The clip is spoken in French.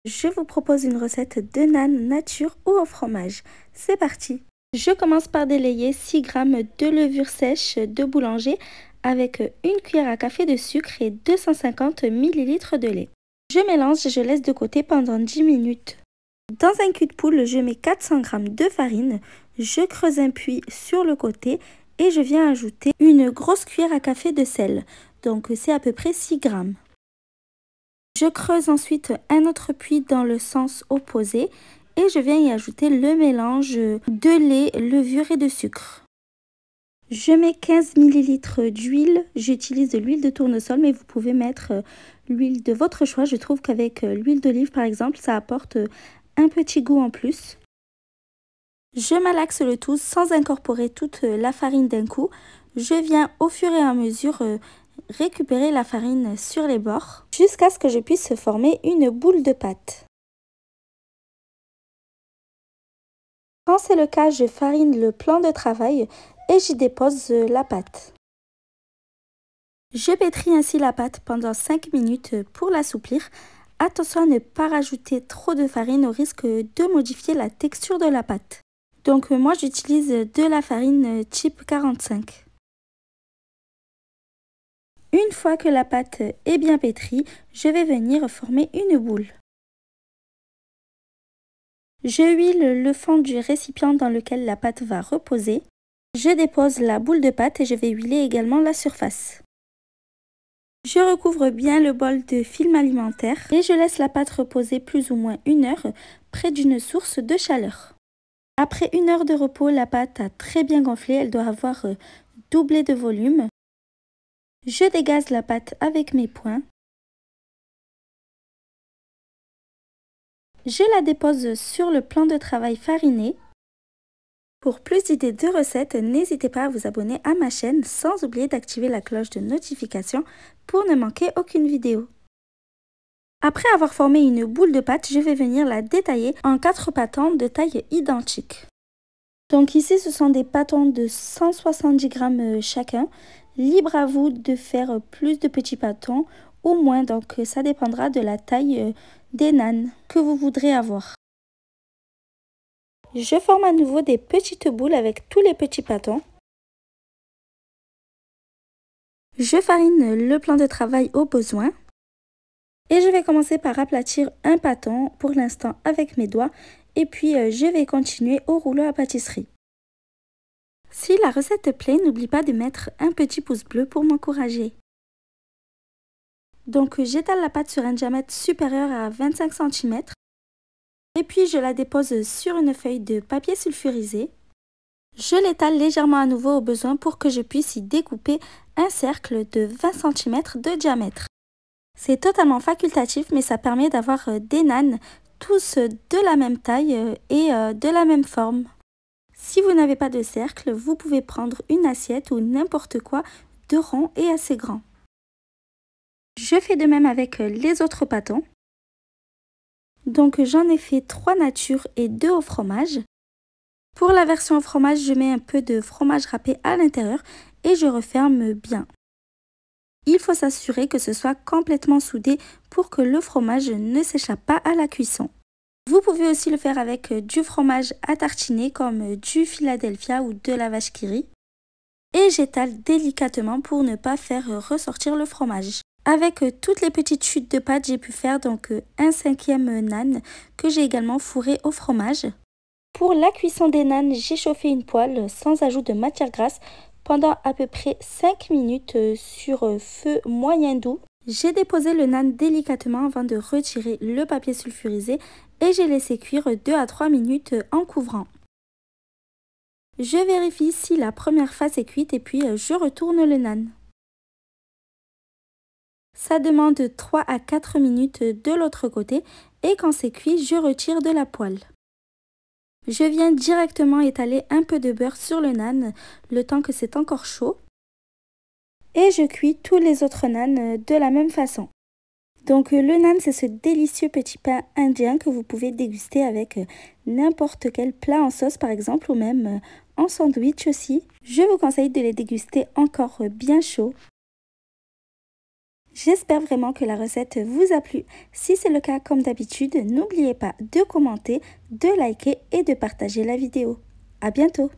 Je vous propose une recette de naan nature ou au fromage. C'est parti! Je commence par délayer 6 g de levure sèche de boulanger avec une cuillère à café de sucre et 250 ml de lait. Je mélange et je laisse de côté pendant 10 minutes. Dans un cul de poule, je mets 400 g de farine, je creuse un puits sur le côté et je viens ajouter une grosse cuillère à café de sel. Donc c'est à peu près 6 g. Je creuse ensuite un autre puits dans le sens opposé et je viens y ajouter le mélange de lait, levure et de sucre. Je mets 15 ml d'huile, j'utilise de l'huile de tournesol mais vous pouvez mettre l'huile de votre choix. Je trouve qu'avec l'huile d'olive par exemple, ça apporte un petit goût en plus. Je malaxe le tout sans incorporer toute la farine d'un coup. Je viens au fur et à mesure récupérer la farine sur les bords jusqu'à ce que je puisse former une boule de pâte. Quand c'est le cas, je farine le plan de travail et j'y dépose la pâte. Je pétris ainsi la pâte pendant 5 minutes pour l'assouplir. Attention à ne pas rajouter trop de farine au risque de modifier la texture de la pâte. Donc moi j'utilise de la farine type 45. Une fois que la pâte est bien pétrie, je vais venir former une boule. Je huile le fond du récipient dans lequel la pâte va reposer. Je dépose la boule de pâte et je vais huiler également la surface. Je recouvre bien le bol de film alimentaire et je laisse la pâte reposer plus ou moins 1 heure près d'une source de chaleur. Après 1 heure de repos, la pâte a très bien gonflé, elle doit avoir doublé de volume. Je dégaze la pâte avec mes poings. Je la dépose sur le plan de travail fariné. Pour plus d'idées de recettes, n'hésitez pas à vous abonner à ma chaîne sans oublier d'activer la cloche de notification pour ne manquer aucune vidéo. Après avoir formé une boule de pâte, je vais venir la détailler en 4 pâtons de taille identique. Donc ici, ce sont des pâtons de 170 g chacun. Libre à vous de faire plus de petits pâtons ou moins, donc ça dépendra de la taille des naans que vous voudrez avoir. Je forme à nouveau des petites boules avec tous les petits pâtons. Je farine le plan de travail au besoin. Et je vais commencer par aplatir un pâton pour l'instant avec mes doigts. Et puis je vais continuer au rouleau à pâtisserie. Si la recette te plaît, n'oublie pas de mettre un petit pouce bleu pour m'encourager. Donc j'étale la pâte sur un diamètre supérieur à 25 cm. Et puis je la dépose sur une feuille de papier sulfurisé. Je l'étale légèrement à nouveau au besoin pour que je puisse y découper un cercle de 20 cm de diamètre. C'est totalement facultatif mais ça permet d'avoir des naans tous de la même taille et de la même forme. Si vous n'avez pas de cercle, vous pouvez prendre une assiette ou n'importe quoi de rond et assez grand. Je fais de même avec les autres pâtons. Donc j'en ai fait 3 nature et 2 au fromage. Pour la version au fromage, je mets un peu de fromage râpé à l'intérieur et je referme bien. Il faut s'assurer que ce soit complètement soudé pour que le fromage ne s'échappe pas à la cuisson. Vous pouvez aussi le faire avec du fromage à tartiner comme du Philadelphia ou de la vache qui rit. Et j'étale délicatement pour ne pas faire ressortir le fromage. Avec toutes les petites chutes de pâte, j'ai pu faire donc un 5e naan que j'ai également fourré au fromage. Pour la cuisson des naans, j'ai chauffé une poêle sans ajout de matière grasse pendant à peu près 5 minutes sur feu moyen doux. J'ai déposé le naan délicatement avant de retirer le papier sulfurisé et j'ai laissé cuire 2 à 3 minutes en couvrant. Je vérifie si la première face est cuite et puis je retourne le naan. Ça demande 3 à 4 minutes de l'autre côté et quand c'est cuit, je retire de la poêle. Je viens directement étaler un peu de beurre sur le naan le temps que c'est encore chaud. Et je cuis tous les autres naans de la même façon. Donc le naan, c'est ce délicieux petit pain indien que vous pouvez déguster avec n'importe quel plat en sauce par exemple ou même en sandwich aussi. Je vous conseille de les déguster encore bien chauds. J'espère vraiment que la recette vous a plu. Si c'est le cas, comme d'habitude, n'oubliez pas de commenter, de liker et de partager la vidéo. À bientôt!